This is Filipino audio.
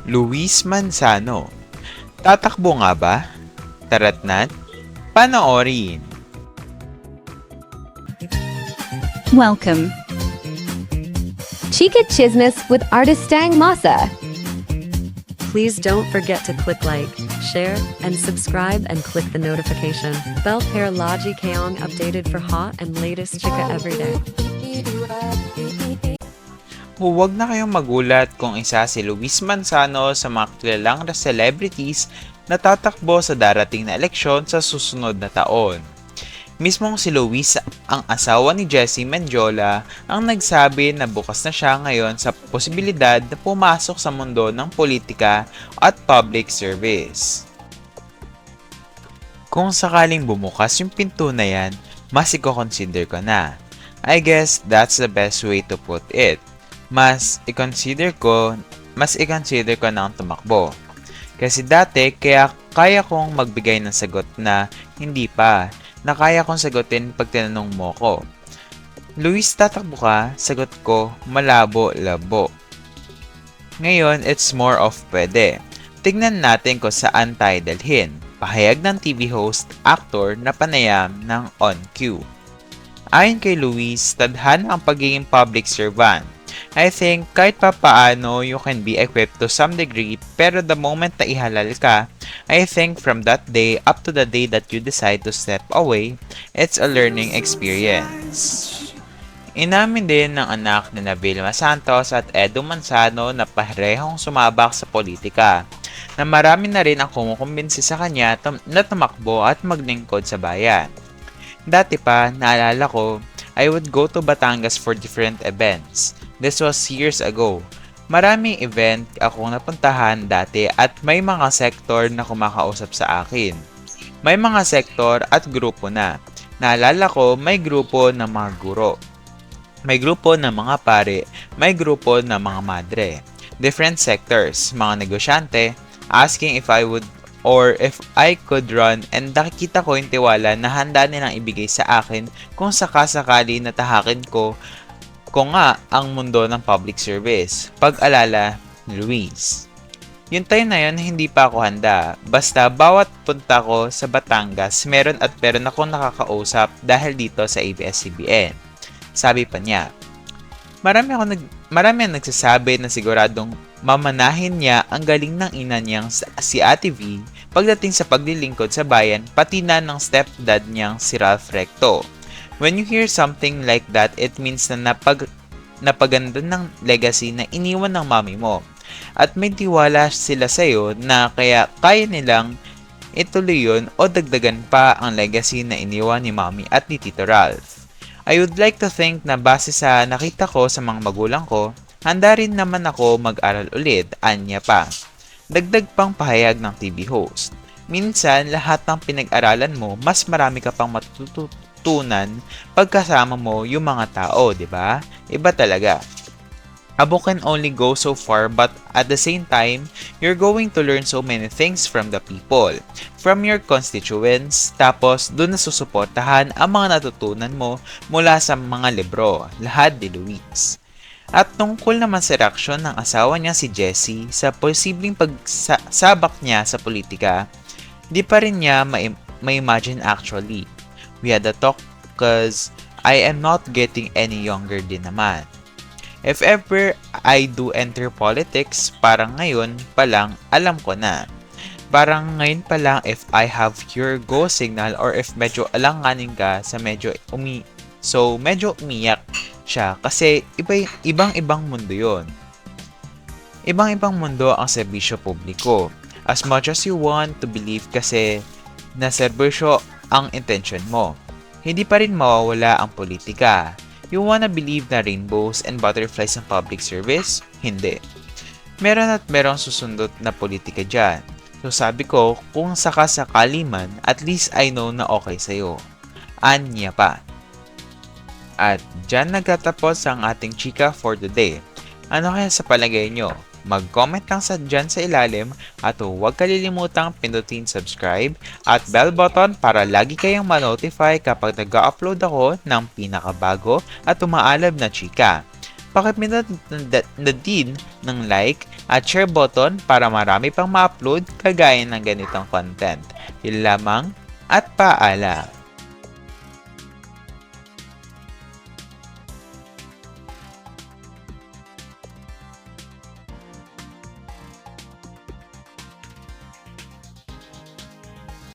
Luis Manzano. Tatakbo nga ba? Tara't na't panoorin. Welcome. Chica Chismis with Artist Stang Masa. Please don't forget to click like, share, and subscribe and click the notification bell para lagi kayong updated for hot and latest chika everyday. Huwag na kayong magulat kung isa si Luis Manzano sa mga kilalang celebrities na tatakbo sa darating na eleksyon sa susunod na taon. Mismong si Luis, ang asawa ni Jessie Mendiola, ang nagsabi na bukas na siya ngayon sa posibilidad na pumasok sa mundo ng politika at public service. Kung sakaling bumukas yung pinto na yan, mas i-consider ko na. I guess that's the best way to put it. Mas i-consider ko ng tumakbo. Kasi dati, kaya kong magbigay ng sagot na hindi pa, na kaya kong sagutin pag tinanong mo ko. Luis, tatakbo ka? Sagot ko, malabo-labo. Ngayon, it's more of pwede. Tignan natin kung saan tayo dalhin. Pahayag ng TV host, actor na panayam ng On Cue. Ayon kay Luis, tadhana ang pagiging public servant. I think kahit papaano you can be equipped to some degree, pero the moment na ihalal ka, I think from that day up to the day that you decide to step away, it's a learning experience. Inamin din ng anak ni Vilma Santos at Edu Manzano na parehong sumabak sa politika, na marami na rin ang kumukumbinsi sa kanya na tumakbo at maglingkod sa bayan. Dati pa, naalala ko, I would go to Batangas for different events. This was years ago. Maraming event akong napuntahan dati at may mga sektor na kumakausap sa akin. May mga sektor at grupo na. Naalala ko, may grupo ng mga guro. May grupo ng mga pare, may grupo ng mga madre. Different sectors, mga negosyante, asking if I would or if I could run, and nakikita ko yung tiwala na handa nilang ibigay sa akin kung sakasakali na tahakin ko nga ang mundo ng public service. Pag-alala ni Luis. Yung time na yun, hindi pa ako handa. Basta bawat punta ko sa Batangas, meron akong nakakausap dahil dito sa ABS-CBN. Sabi pa niya, marami ang nagsasabi na siguradong mamanahin niya ang galing ng ina niyang si Ate V pagdating sa paglilingkod sa bayan, pati na ng stepdad niyang si Ralph Recto. When you hear something like that, it means na napaganda ng legacy na iniwan ng mami mo. At may tiwala sila sa'yo na kaya nilang ituloy yun o dagdagan pa ang legacy na iniwan ni mami at ni Tito Ralph. I would like to think na base sa nakita ko sa mga magulang ko, handa rin naman ako mag-aral ulit, anya pa. Dagdag pang pahayag ng TV host. Minsan, lahat ng pinag-aralan mo, mas marami ka pang matututunan pagkasama mo yung mga tao, di ba? Iba talaga. A book can only go so far, but at the same time, you're going to learn so many things from the people, from your constituents, tapos doon na susuportahan ang mga natutunan mo mula sa mga libro, lahat ni Luis. At tungkol naman sa reaksyon ng asawa niya si Jessie sa posibleng pagsabak niya sa politika, di pa rin niya ma-imagine actually. We had a talk cause I am not getting any younger din naman. If ever I do enter politics, parang ngayon pa lang alam ko na. Parang ngayon pa lang if I have your go signal or if medyo alanganin ka sa medyo umiyak siya kasi ibang-ibang mundo yon. Ibang-ibang mundo ang serbisyo publiko. As much as you want to believe kasi na serbisyo ang intention mo, hindi pa rin mawawala ang politika. You wanna believe na rainbows and butterflies ang public service? Hindi. Meron at merong susundot na politika dyan. So sabi ko, kung sakasakali man, at least I know na okay sa'yo. Anya pa. At dyan nagtatapos ang ating chika for today. Ano kaya sa palagay nyo? Mag-comment lang dyan sa ilalim at huwag kalilimutang pindutin subscribe at bell button para lagi kayong ma-notify kapag nag-upload ako ng pinakabago at umaalab na chika. Pakipindot na din ng like at share button para marami pang ma-upload kagaya ng ganitong content. Yun lamang at paalam!